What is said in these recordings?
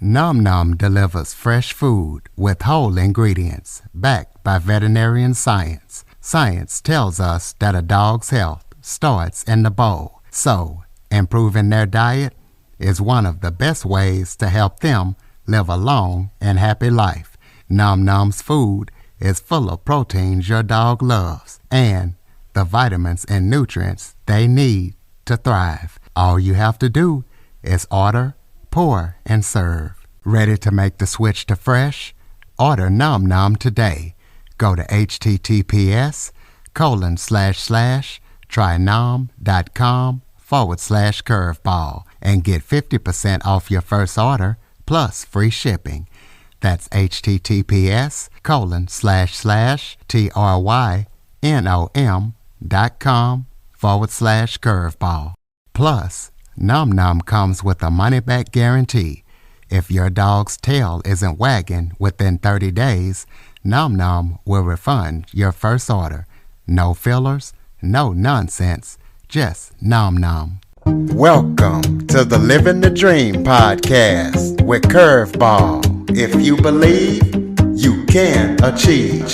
Nom Nom delivers fresh food with whole ingredients backed by veterinarian science. Science tells us that a dog's health starts in the bowl, so improving their diet is one of the best ways to help them live a long and happy life. Nom Nom's food is full of proteins your dog loves and the vitamins and nutrients they need to thrive. All you have to do is order, pour, and serve. Ready to make the switch to fresh? Order Nom Nom today. Go to https://trynom.com/curveball and get 50% off your first order plus free shipping. That's https://trynom.com/curveball. Plus, Nom Nom comes with a money-back guarantee. If your dog's tail isn't wagging within 30 days, Nom Nom will refund your first order. No fillers, no nonsense, just Nom Nom. Welcome to the Living the Dream podcast with Curveball. If you believe, you can achieve.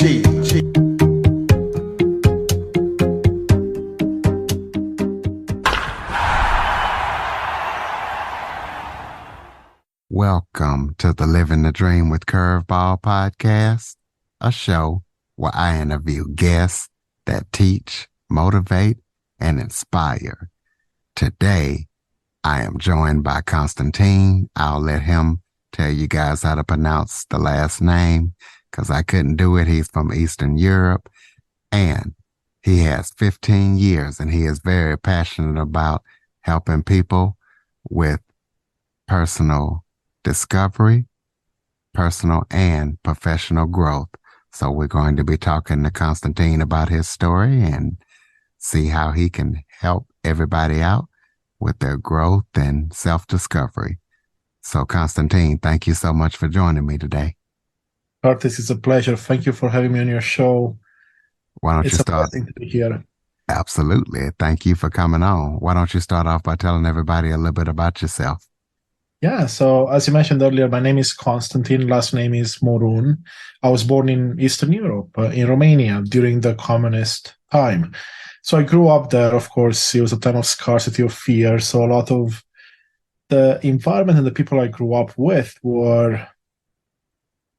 Welcome to the Living the Dream with Curveball podcast, a show where I interview guests that teach, motivate, and inspire. Today, I am joined by Constantin. I'll let him tell you guys how to pronounce the last name because I couldn't do it. He's from Eastern Europe and he has 15 years and he is very passionate about helping people with personal discovery, personal and professional growth. So we're going to be talking to Constantin about his story and see how he can help everybody out with their growth and self-discovery. So Constantin, thank you so much for joining me today. Curtis, it's a pleasure. Thank you for having me on your show. Why don't you start? It's a blessing to be here. Absolutely. Thank you for coming on. Why don't you start off by telling everybody a little bit about yourself? Yeah, so as you mentioned earlier, my name is Constantin, last name is Morun. I was born in Eastern Europe, in Romania, during the communist time. So I grew up there, of course. It was a time of scarcity, of fear. So a lot of the environment and the people I grew up with were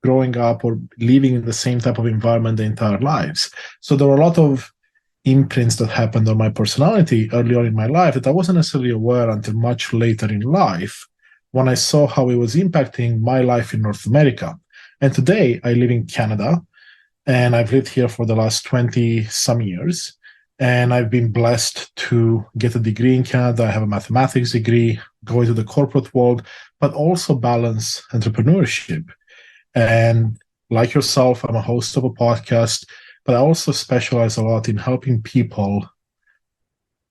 growing up or living in the same type of environment their entire lives. So there were a lot of imprints that happened on my personality early on in my life that I wasn't necessarily aware until much later in life, when I saw how it was impacting my life in North America. And today I live in Canada, and I've lived here for the last 20-some years. And I've been blessed to get a degree in Canada. I have a mathematics degree, go into the corporate world, but also balance entrepreneurship. And like yourself, I'm a host of a podcast, but I also specialize a lot in helping people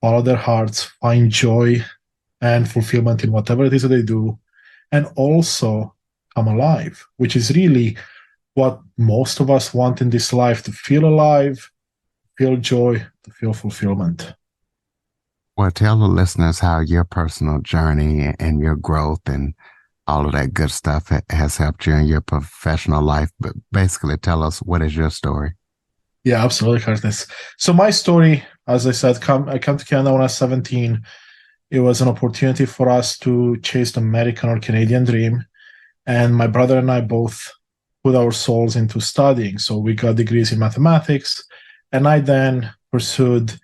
follow their hearts, find joy and fulfillment in whatever it is that they do, and also come alive, which is really what most of us want in this life: to feel alive, feel joy, to feel fulfillment. Well, tell the listeners how your personal journey and your growth and all of that good stuff has helped you in your professional life. But basically, tell us, what is your story? Yeah, absolutely, Curtis. So my story, as I said, I came to Canada when I was 17. It was an opportunity for us to chase the American or Canadian dream. And my brother and I both put our souls into studying. So we got degrees in mathematics. And I then pursued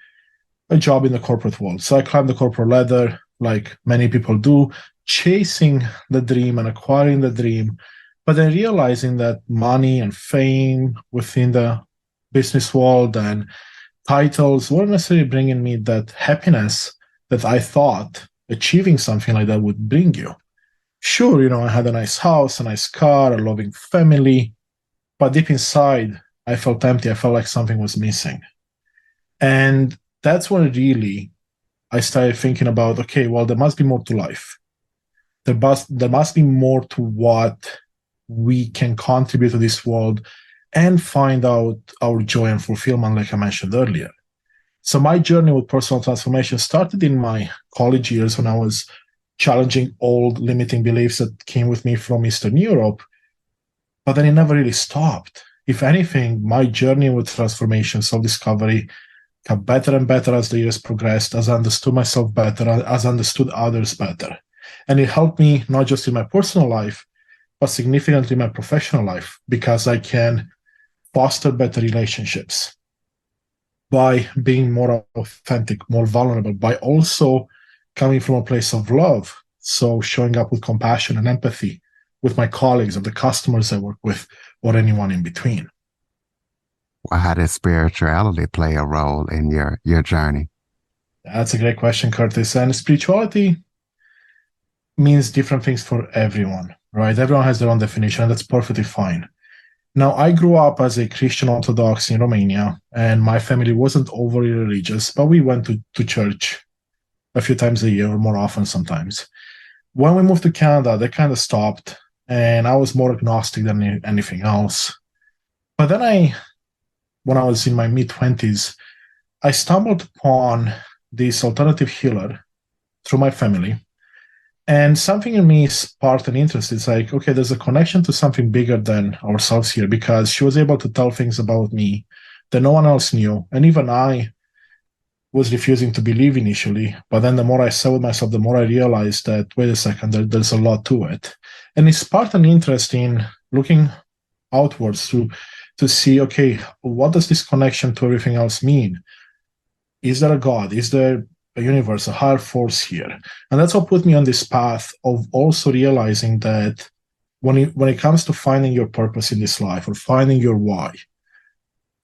a job in the corporate world. So I climbed the corporate ladder like many people do, chasing the dream and acquiring the dream, but then realizing that money and fame within the business world and titles weren't necessarily bringing me that happiness that I thought achieving something like that would bring you. Sure, I had a nice house, a nice car, a loving family, but deep inside, I felt empty. I felt like something was missing. And that's when really I started thinking about, okay, well, there must be more to life. There must be more to what we can contribute to this world and find out our joy and fulfillment, like I mentioned earlier. So my journey with personal transformation started in my college years when I was challenging old limiting beliefs that came with me from Eastern Europe. But then it never really stopped. If anything, my journey with transformation, self-discovery, got better and better as the years progressed, as I understood myself better, as I understood others better. And it helped me not just in my personal life, but significantly in my professional life, because I can foster better relationships by being more authentic, more vulnerable, by also coming from a place of love. So showing up with compassion and empathy with my colleagues or the customers I work with or anyone in between. Well, how does spirituality play a role in your journey? That's a great question, Curtis. And spirituality means different things for everyone, right? Everyone has their own definition, and that's perfectly fine. Now, I grew up as a Christian Orthodox in Romania, and my family wasn't overly religious, but we went to church a few times a year, or more often sometimes. When we moved to Canada, they kind of stopped, and I was more agnostic than anything else. But then when I was in my mid-20s, I stumbled upon this alternative healer through my family. And something in me sparked an interest. It's like, okay, there's a connection to something bigger than ourselves here, because she was able to tell things about me that no one else knew. And even I was refusing to believe initially. But then the more I sat with myself, the more I realized that, wait a second, there's a lot to it. And it sparked an interest in looking outwards to see, okay, what does this connection to everything else mean? Is there a God? Is there a universe, a higher force here? And that's what put me on this path of also realizing that when it comes to finding your purpose in this life, or finding your why,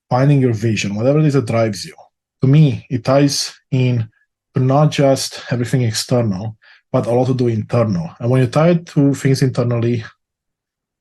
finding your vision, whatever it is that drives you, to me, it ties in to not just everything external, but a lot to do internal. And when you tie it to things internally,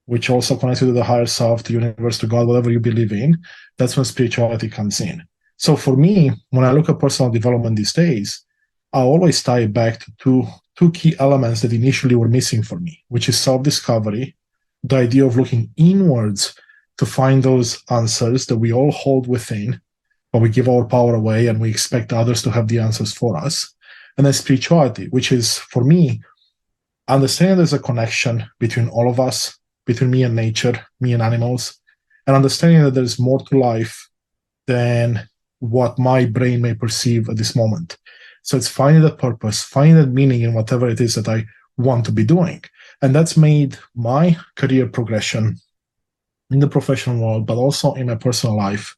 which also connects you to the higher self, the universe, to God, whatever you believe in, that's when spirituality comes in. So for me, when I look at personal development these days, I always tie it back to two key elements that initially were missing for me, which is self-discovery, the idea of looking inwards to find those answers that we all hold within, but we give our power away and we expect others to have the answers for us. And then spirituality, which is, for me, understanding there's a connection between all of us, between me and nature, me and animals, and understanding that there's more to life than what my brain may perceive at this moment. So it's finding that purpose, finding that meaning in whatever it is that I want to be doing. And that's made my career progression in the professional world, but also in my personal life,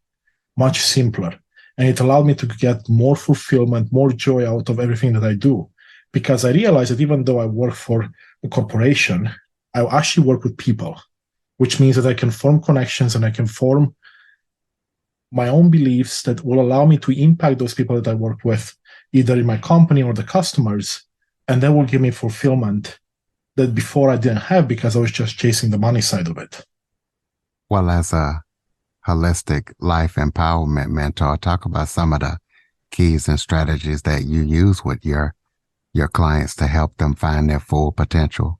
much simpler. And it allowed me to get more fulfillment, more joy out of everything that I do. Because I realized that even though I work for a corporation, I actually work with people, which means that I can form connections and I can form my own beliefs that will allow me to impact those people that I work with, either in my company or the customers, and that will give me fulfillment that before I didn't have, because I was just chasing the money side of it. Well, as a holistic life empowerment mentor, talk about some of the keys and strategies that you use with your clients to help them find their full potential.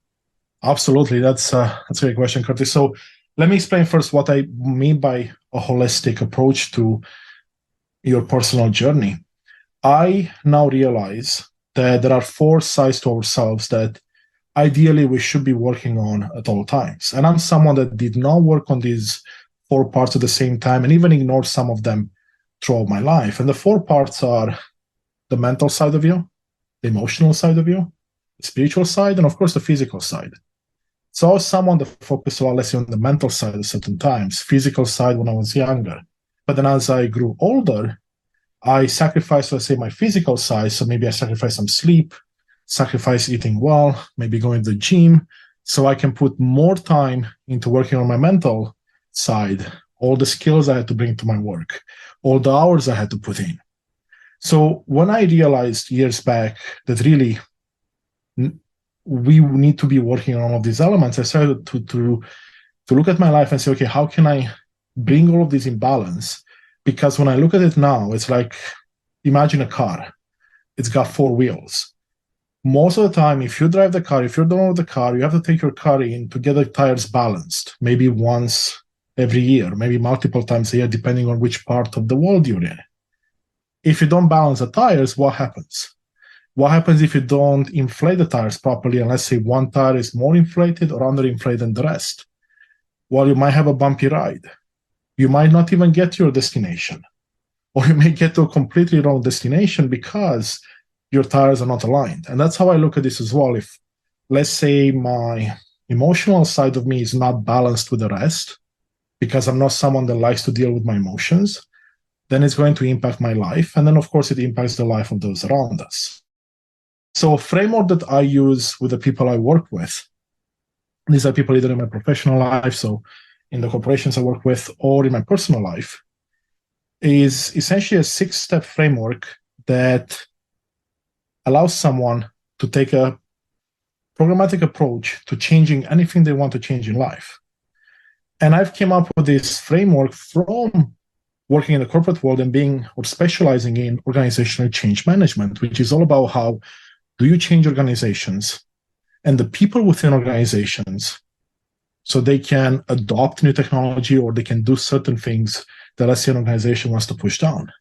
Absolutely. That's a great question, Curtis. So let me explain first what I mean by a holistic approach to your personal journey. I now realize that there are 4 sides to ourselves that ideally we should be working on at all times. And I'm someone that did not work on these 4 parts at the same time, and even ignored some of them throughout my life. And the 4 parts are the mental side of you, the emotional side of you, the spiritual side, and of course the physical side. So I was someone that focused a lot less on the mental side at certain times, physical side when I was younger. But then as I grew older, I sacrificed, let's say, my physical side. So maybe I sacrificed some sleep, sacrifice eating well, maybe going to the gym, so I can put more time into working on my mental side, all the skills I had to bring to my work, all the hours I had to put in. So when I realized years back that really we need to be working on all of these elements, I started to look at my life and say, okay, how can I bring all of this in balance? Because when I look at it now, it's like, imagine a car. It's got 4 wheels. Most of the time, if you drive the car, if you're done with the car, you have to take your car in to get the tires balanced, maybe once every year, maybe multiple times a year, depending on which part of the world you're in. If you don't balance the tires, what happens? What happens if you don't inflate the tires properly? And let's say one tire is more inflated or underinflated than the rest. Well, you might have a bumpy ride. You might not even get to your destination, or you may get to a completely wrong destination because your tires are not aligned. And that's how I look at this as well. If, let's say, my emotional side of me is not balanced with the rest, because I'm not someone that likes to deal with my emotions, then it's going to impact my life. And then, of course, it impacts the life of those around us. So a framework that I use with the people I work with, these are people either in my professional life, so in the corporations I work with, or in my personal life, is essentially a 6-step framework that allows someone to take a programmatic approach to changing anything they want to change in life. And I've came up with this framework from working in the corporate world and being or specializing in organizational change management, which is all about how do you change organizations and the people within organizations so they can adopt new technology or they can do certain things that let's say an organization wants to push down.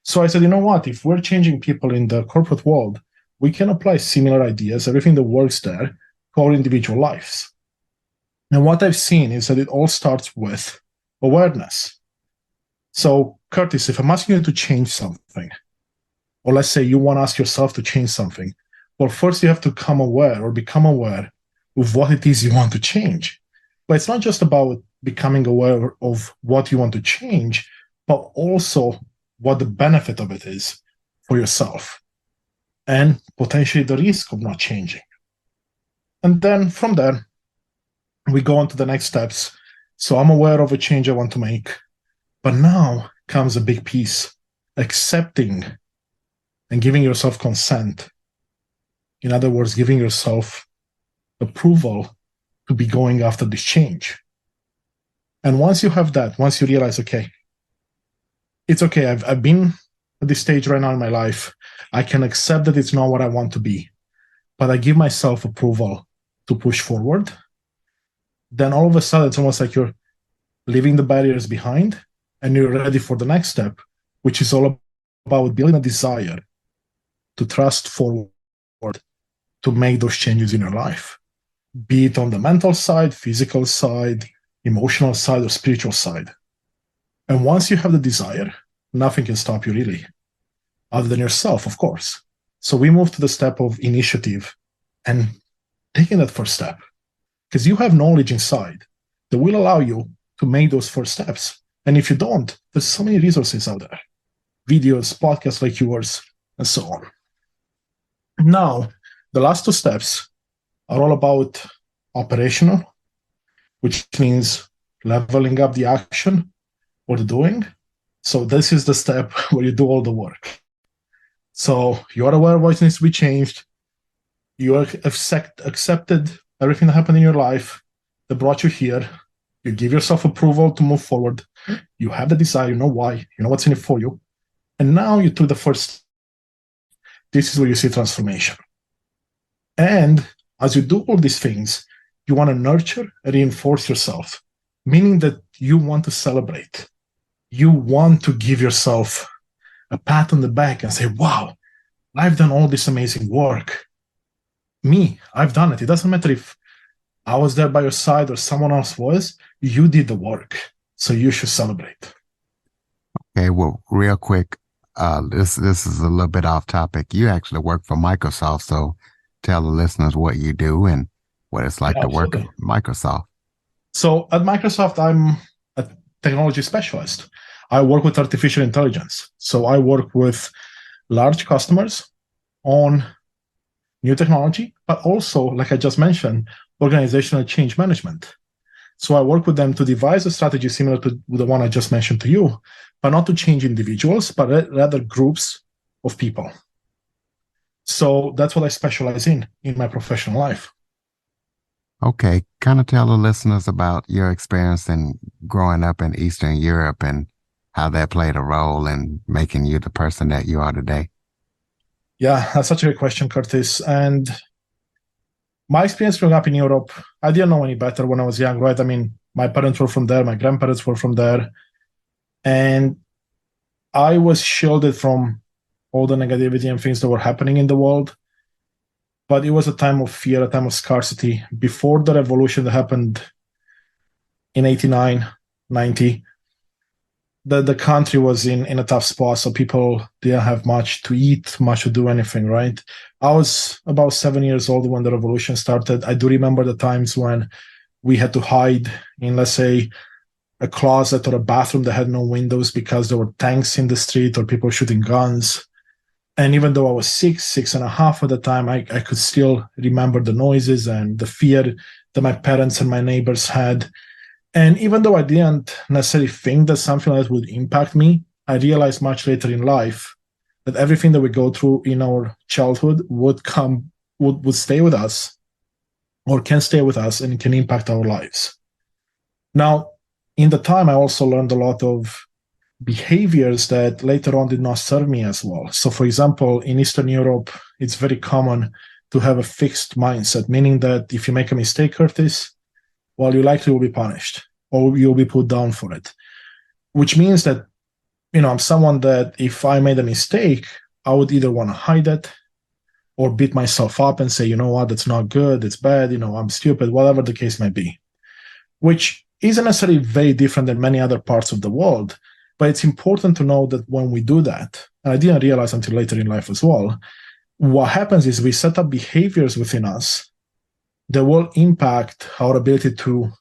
So I said, you know what, if we're changing people in the corporate world, we can apply similar ideas, everything that works there, to our individual lives. And what I've seen is that it all starts with awareness. So, Curtis, if I'm asking you to change something, or let's say you want to ask yourself to change something, well, first you have to become aware of what it is you want to change. But it's not just about becoming aware of what you want to change, but also what the benefit of it is for yourself and potentially the risk of not changing. And then from there, we go on to the next steps. So I'm aware of a change I want to make, but now comes a big piece, accepting and giving yourself consent. In other words, giving yourself approval to be going after this change. And once you have that, once you realize, okay, it's okay, I've been at this stage right now in my life, I can accept that it's not what I want to be, but I give myself approval to push forward, then all of a sudden it's almost like you're leaving the barriers behind and you're ready for the next step, which is all about building a desire to trust forward to make those changes in your life, be it on the mental side, physical side, emotional side, or spiritual side. And once you have the desire, nothing can stop you really, other than yourself, of course. So we move to the step of initiative and taking that first step, because you have knowledge inside that will allow you to make those first steps. And if you don't, there's so many resources out there, videos, podcasts like yours, and so on. Now, the last 2 steps are all about operational, which means leveling up the action or the doing. So this is the step where you do all the work. So you're aware of what needs to be changed. You accepted everything that happened in your life that brought you here. You give yourself approval to move forward. You have the desire, you know why, you know what's in it for you. And now you took the first. This is where you see transformation. And as you do all these things, you want to nurture and reinforce yourself, meaning that you want to celebrate. You want to give yourself a pat on the back and say, wow, I've done all this amazing work. Me, I've done it. It doesn't matter if I was there by your side or someone else was, you did the work. So you should celebrate. Okay, well, real quick, this is a little bit off topic. You actually work for Microsoft, so tell the listeners what you do and what it's like to work at Microsoft. So at Microsoft, I'm a technology specialist. I work with artificial intelligence. So I work with large customers on new technology, but also, like I just mentioned, organizational change management. So I work with them to devise a strategy similar to the one I just mentioned to you, but not to change individuals, but rather groups of people. So that's what I specialize in my professional life. Okay, kind of tell the listeners about your experience in growing up in Eastern Europe and how that played a role in making you the person that you are today. Yeah, that's such a great question, Curtis. And my experience growing up in Europe, I didn't know any better when I was young, right? I mean, my parents were from there, my grandparents were from there, and I was shielded from all the negativity and things that were happening in the world. But it was a time of fear, a time of scarcity. Before the revolution that happened in 89, 90, the country was in a tough spot. So people didn't have much to eat, much to do anything, right? I was about 7 years old when the revolution started. I do remember the times when we had to hide in, let's say, a closet or a bathroom that had no windows because there were tanks in the street or people shooting guns. And even though I was 6.5 at the time, I could still remember the noises and the fear that my parents and my neighbors had. And even though I didn't necessarily think that something like that would impact me, I realized much later in life that everything that we go through in our childhood would stay with us, or can stay with us, and it can impact our lives. Now, in the time, I also learned a lot of behaviors that later on did not serve me as well. So, for example, in Eastern Europe, it's very common to have a fixed mindset, meaning that if you make a mistake, Curtis, well, you likely will be punished or you'll be put down for it, which means that, I'm someone that if I made a mistake, I would either want to hide it or beat myself up and say, you know what, that's not good, it's bad, I'm stupid, whatever the case may be, which isn't necessarily very different than many other parts of the world. But it's important to know that when we do that, and I didn't realize until later in life as well, what happens is we set up behaviors within us that will impact our ability to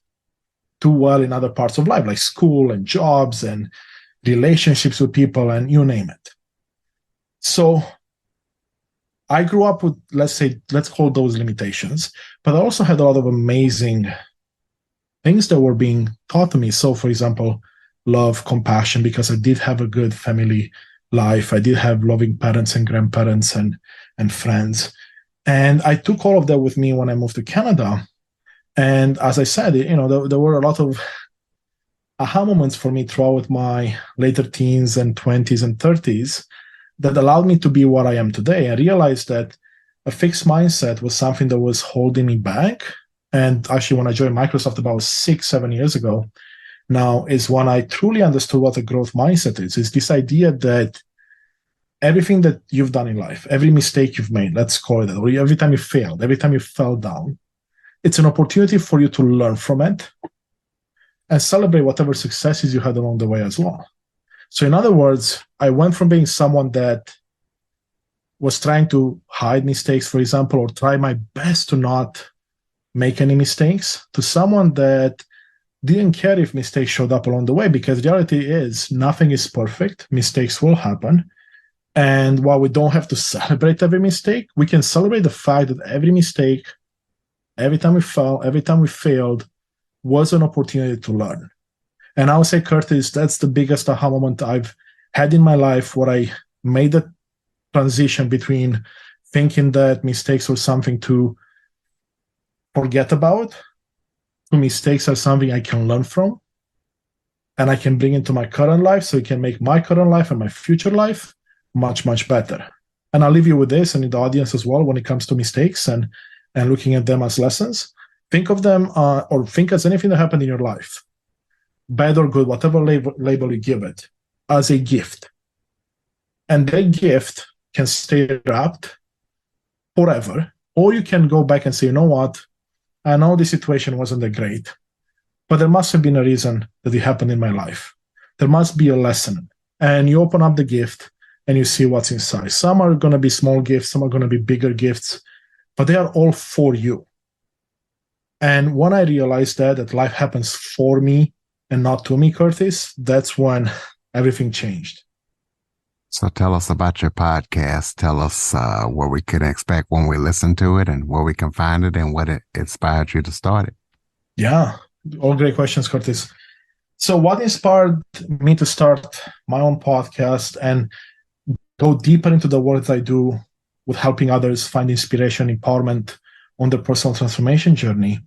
do well in other parts of life, like school and jobs and relationships with people and you name it. So I grew up with, let's call those limitations, but I also had a lot of amazing things that were being taught to me. So, for example, love, compassion, because I did have a good family life. I did have loving parents and grandparents and friends. And I took all of that with me when I moved to Canada. And as I said, there were a lot of aha moments for me throughout my later teens and 20s and 30s that allowed me to be what I am today. I realized that a fixed mindset was something that was holding me back. And actually, when I joined Microsoft about 6-7 years ago, now is when I truly understood what a growth mindset is. It's this idea that everything that you've done in life, every mistake you've made, let's call it that, or every time you failed, every time you fell down, it's an opportunity for you to learn from it and celebrate whatever successes you had along the way as well. So in other words, I went from being someone that was trying to hide mistakes, for example, or try my best to not make any mistakes, to someone that didn't care if mistakes showed up along the way, because the reality is nothing is perfect. Mistakes will happen. And while we don't have to celebrate every mistake, we can celebrate the fact that every mistake, every time we fell, every time we failed, was an opportunity to learn. And I would say, Curtis, that's the biggest aha moment I've had in my life, where I made the transition between thinking that mistakes were something to forget about, to mistakes are something I can learn from and I can bring into my current life, so it can make my current life and my future life much, much better. And I'll leave you with this, and in the audience as well, when it comes to mistakes and looking at them as lessons, think of them or think as anything that happened in your life, bad or good, whatever label you give it, as a gift. And that gift can stay wrapped forever, or you can go back and say, you know what, I know the situation wasn't that great, but there must have been a reason that it happened in my life. There must be a lesson. And you open up the gift and you see what's inside. Some are going to be small gifts, some are going to be bigger gifts, but they are all for you. And when I realized that life happens for me and not to me, Curtis, that's when everything changed. So tell us about your podcast. Tell us what we can expect when we listen to it and where we can find it and what it inspired you to start it. Yeah, all great questions, Curtis. So what inspired me to start my own podcast and go deeper into the work that I do with helping others find inspiration, empowerment on their personal transformation journey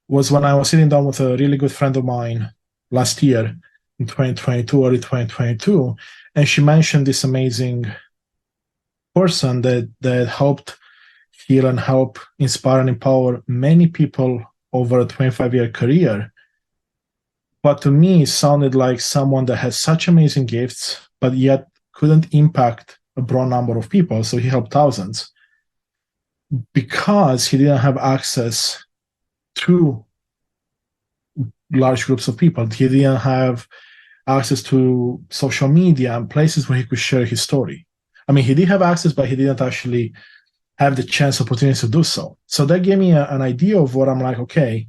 was when I was sitting down with a really good friend of mine last year in 2022, early 2022, and she mentioned this amazing person that helped heal and help inspire and empower many people over a 25-year career. But to me, it sounded like someone that has such amazing gifts, but yet couldn't impact a broad number of people, so he helped thousands because he didn't have access to large groups of people. He didn't have access to social media and places where he could share his story. I mean, he did have access, but he didn't actually have the chance, opportunity to do so. So that gave me an idea of what I'm like, okay,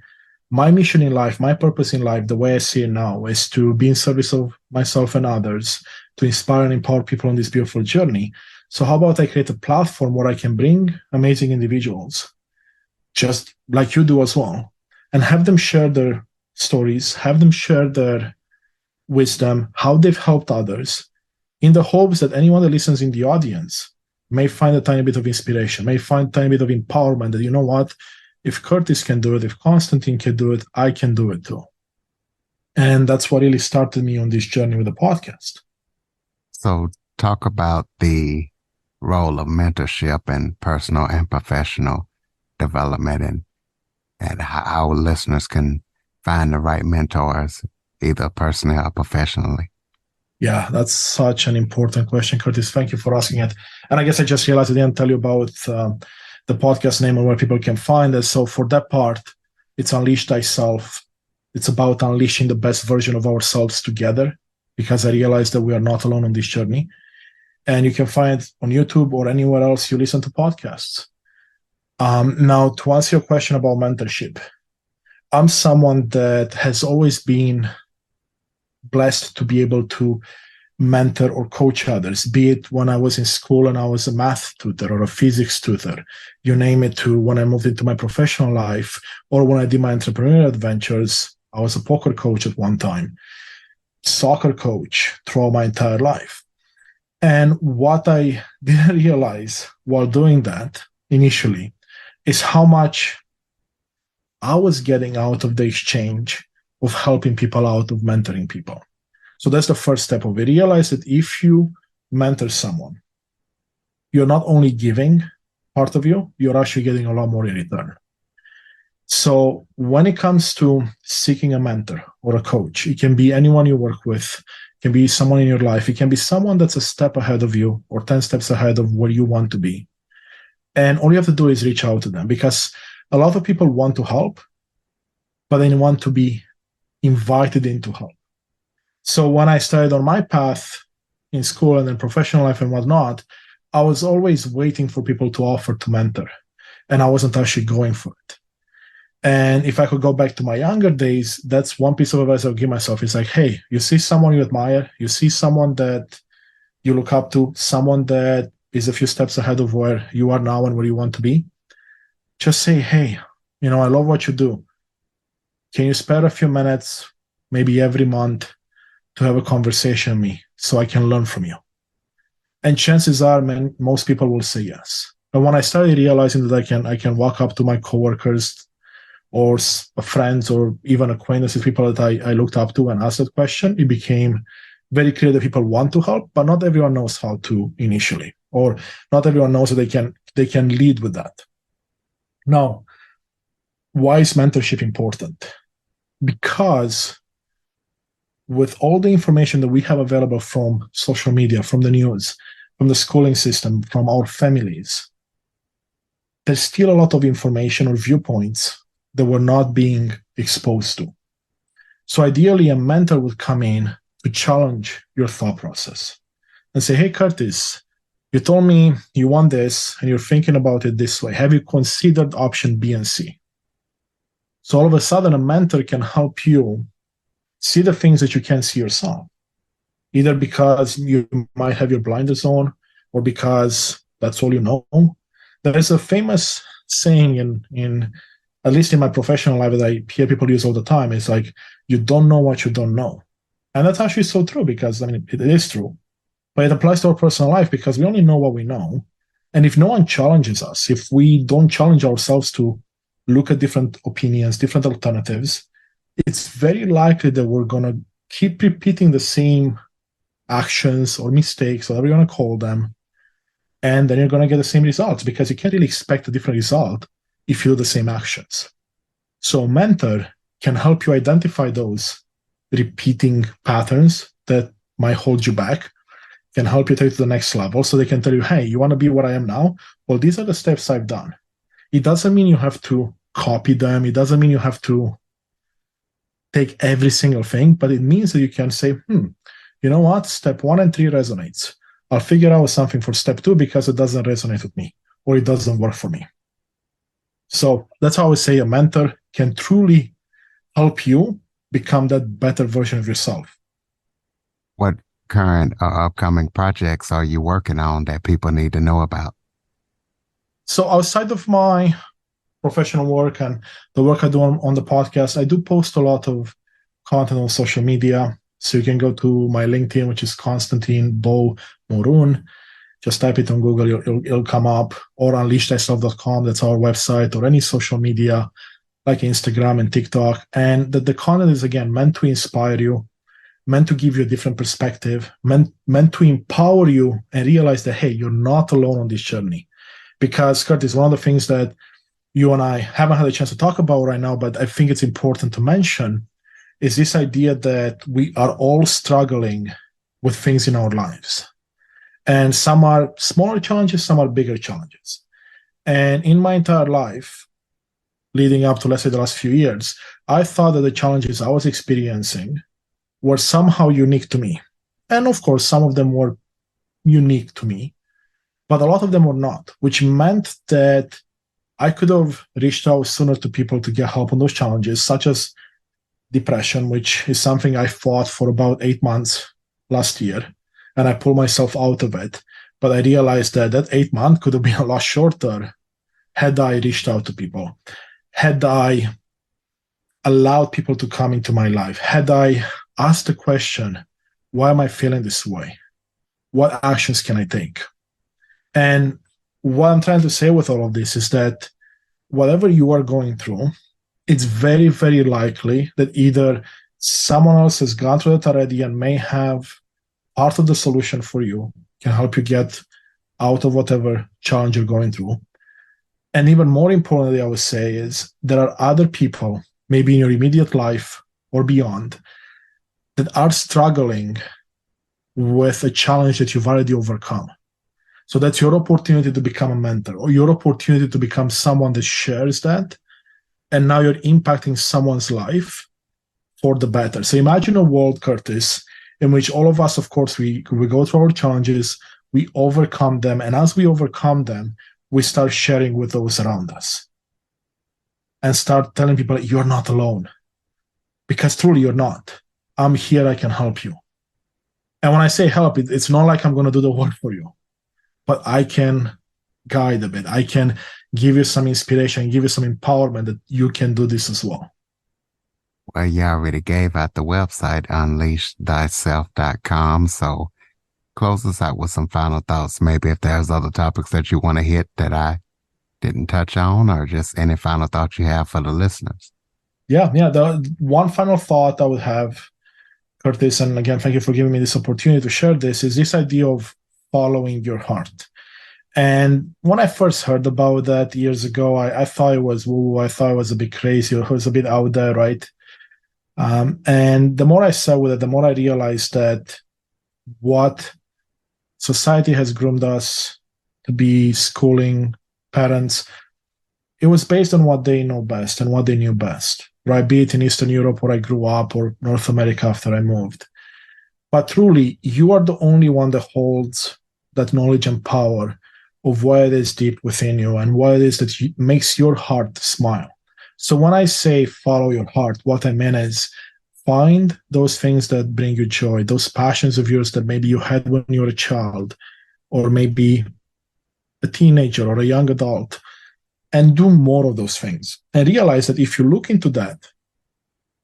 my mission in life, my purpose in life, the way I see it now is to be in service of myself and others, to inspire and empower people on this beautiful journey. So how about I create a platform where I can bring amazing individuals, just like you do as well, and have them share their stories, have them share their wisdom, how they've helped others, in the hopes that anyone that listens in the audience may find a tiny bit of inspiration, may find a tiny bit of empowerment that, you know what, if Curtis can do it, if Constantin can do it, I can do it too. And that's what really started me on this journey with the podcast. So talk about the role of mentorship in personal and professional development, and how listeners can find the right mentors, either personally or professionally. Yeah, that's such an important question, Curtis. Thank you for asking it. And I guess I just realized I didn't tell you about the podcast name and where people can find it. So for that part, it's Unleash Thyself. It's about unleashing the best version of ourselves together, because I realized that we are not alone on this journey. And you can find it on YouTube or anywhere else you listen to podcasts. Now, to answer your question about mentorship, I'm someone that has always been blessed to be able to mentor or coach others, be it when I was in school and I was a math tutor or a physics tutor, you name it, to when I moved into my professional life, or when I did my entrepreneurial adventures. I was a poker coach at one time, soccer coach throughout my entire life. And what I didn't realize while doing that initially is how much I was getting out of the exchange of helping people out, of mentoring people. So that's the first step of it. Realize that if you mentor someone, you're not only giving part of you, you're actually getting a lot more in return. So when it comes to seeking a mentor or a coach, it can be anyone you work with, it can be someone in your life, it can be someone that's a step ahead of you or 10 steps ahead of where you want to be. And all you have to do is reach out to them, because a lot of people want to help, but they want to be invited in to help. So when I started on my path in school and in professional life and whatnot, I was always waiting for people to offer to mentor, and I wasn't actually going for it. And if I could go back to my younger days, that's one piece of advice I'll give myself. It's like, hey, you see someone you admire, you see someone that you look up to, someone that is a few steps ahead of where you are now and where you want to be. Just say, hey, I love what you do. Can you spare a few minutes, maybe every month, to have a conversation with me so I can learn from you? And chances are, most people will say yes. But when I started realizing that I can walk up to my coworkers or friends or even acquaintances, people that I looked up to, and ask that question, it became very clear that people want to help, but not everyone knows how to initially, or not everyone knows that they can lead with that. Now, why is mentorship important? Because with all the information that we have available from social media, from the news, from the schooling system, from our families, there's still a lot of information or viewpoints that we're not being exposed to. So ideally, a mentor would come in to challenge your thought process and say, hey, Curtis, you told me you want this and you're thinking about it this way. Have you considered option B and C? So all of a sudden, a mentor can help you see the things that you can't see yourself, either because you might have your blinders on or because that's all you know. There is a famous saying in at least in my professional life that I hear people use all the time. It's like, you don't know what you don't know. And that's actually so true, because it is true. But it applies to our personal life, because we only know what we know. And if no one challenges us, if we don't challenge ourselves to look at different opinions, different alternatives, it's very likely that we're going to keep repeating the same actions or mistakes, whatever you want to call them. And then you're going to get the same results, because you can't really expect a different result if you do the same actions. So a mentor can help you identify those repeating patterns that might hold you back, can help you take to the next level. So they can tell you, hey, you want to be where I am now? Well, these are the steps I've done. It doesn't mean you have to copy them. It doesn't mean you have to take every single thing, but it means that you can say, you know what? Step 1 and 3 resonates. I'll figure out something for step 2 because it doesn't resonate with me or it doesn't work for me. So that's how I would say a mentor can truly help you become that better version of yourself. What current or upcoming projects are you working on that people need to know about? So outside of my professional work and the work I do on the podcast, I do post a lot of content on social media. So you can go to my LinkedIn, which is Constantin Morun. Just type it on Google, it'll come up, or unleashthyself.com. That's our website, or any social media like Instagram and TikTok. And the content is, again, meant to inspire you, meant to give you a different perspective, meant to empower you and realize that, hey, you're not alone on this journey. Because, Curtis, one of the things that you and I haven't had a chance to talk about right now, but I think it's important to mention, is this idea that we are all struggling with things in our lives. And some are smaller challenges, some are bigger challenges. And in my entire life, leading up to, let's say, the last few years, I thought that the challenges I was experiencing were somehow unique to me. And of course, some of them were unique to me, but a lot of them were not, which meant that I could have reached out sooner to people to get help on those challenges, such as depression, which is something I fought for about 8 months last year, and I pulled myself out of it. But I realized that 8 months could have been a lot shorter had I reached out to people, had I allowed people to come into my life, had I asked the question, why am I feeling this way? What actions can I take? And what I'm trying to say with all of this is that whatever you are going through, it's very, very likely that either someone else has gone through it already and may have part of the solution for you, can help you get out of whatever challenge you're going through. And even more importantly, I would say, is there are other people, maybe in your immediate life or beyond, that are struggling with a challenge that you've already overcome. So that's your opportunity to become a mentor, or your opportunity to become someone that shares that. And now you're impacting someone's life for the better. So imagine a world, Curtis, in which all of us, of course, we go through our challenges, we overcome them. And as we overcome them, we start sharing with those around us and start telling people, you're not alone. Because truly, you're not. I'm here, I can help you. And when I say help, it's not like I'm going to do the work for you, but I can guide a bit. I can give you some inspiration, give you some empowerment that you can do this as well. Well, you already gave out the website, unleashthyself.com. So close us out with some final thoughts. Maybe if there's other topics that you want to hit that I didn't touch on, or just any final thoughts you have for the listeners. Yeah. The one final thought I would have, Curtis, and again, thank you for giving me this opportunity to share this, is this idea of following your heart. And when I first heard about that years ago, I thought it was woo, I thought it was a bit crazy, or it was a bit out there, right? And the more I sat with it, the more I realized that what society has groomed us to be, schooling, parents, it was based on what they know best and what they knew best, right? Be it in Eastern Europe where I grew up, or North America after I moved. But truly, you are the only one that holds that knowledge and power of what it is deep within you and what it is that makes your heart smile. So when I say follow your heart, what I mean is find those things that bring you joy, those passions of yours that maybe you had when you were a child, or maybe a teenager or a young adult, and do more of those things. And realize that if you look into that,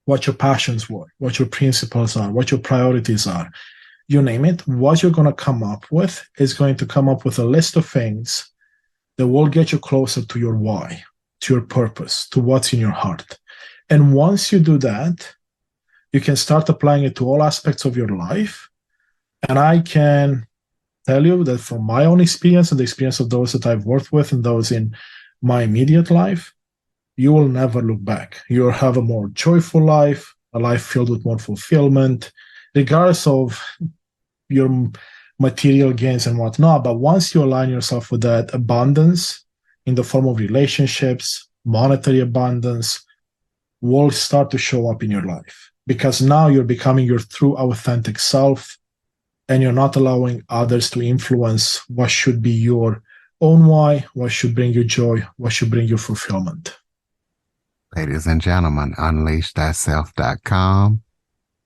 what your passions were, what your principles are, what your priorities are, you name it, what you're going to come up with is going to come up with a list of things that will get you closer to your why, to your purpose, to what's in your heart. And once you do that, you can start applying it to all aspects of your life. And I can tell you that from my own experience and the experience of those that I've worked with and those in my immediate life, you will never look back. You'll have a more joyful life, a life filled with more fulfillment, regardless of your material gains and whatnot. But once you align yourself with that abundance in the form of relationships, monetary abundance, will start to show up in your life, because now you're becoming your true authentic self, and you're not allowing others to influence what should be your own why, what should bring you joy, what should bring you fulfillment. Ladies and gentlemen, unleashthyself.com.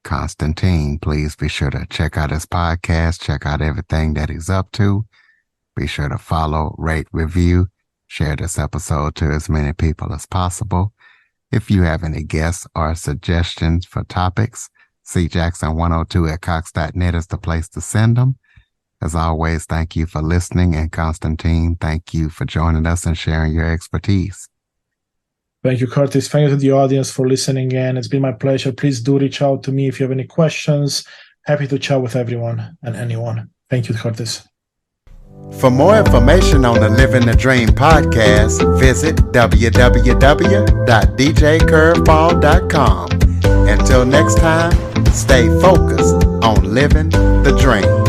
Constantine, please be sure to check out his podcast, check out everything that he's up to. Be sure to follow, rate, review, share this episode to as many people as possible. If you have any guests or suggestions for topics, cjackson102@cox.net is the place to send them. As always, thank you for listening. And Constantine, thank you for joining us and sharing your expertise. Thank you, Curtis. Thank you to the audience for listening in. It's been my pleasure. Please do reach out to me if you have any questions. Happy to chat with everyone and anyone. Thank you, Curtis. For more information on the Living the Dream podcast, visit www.djcurveball.com. Until next time, stay focused on living the dream.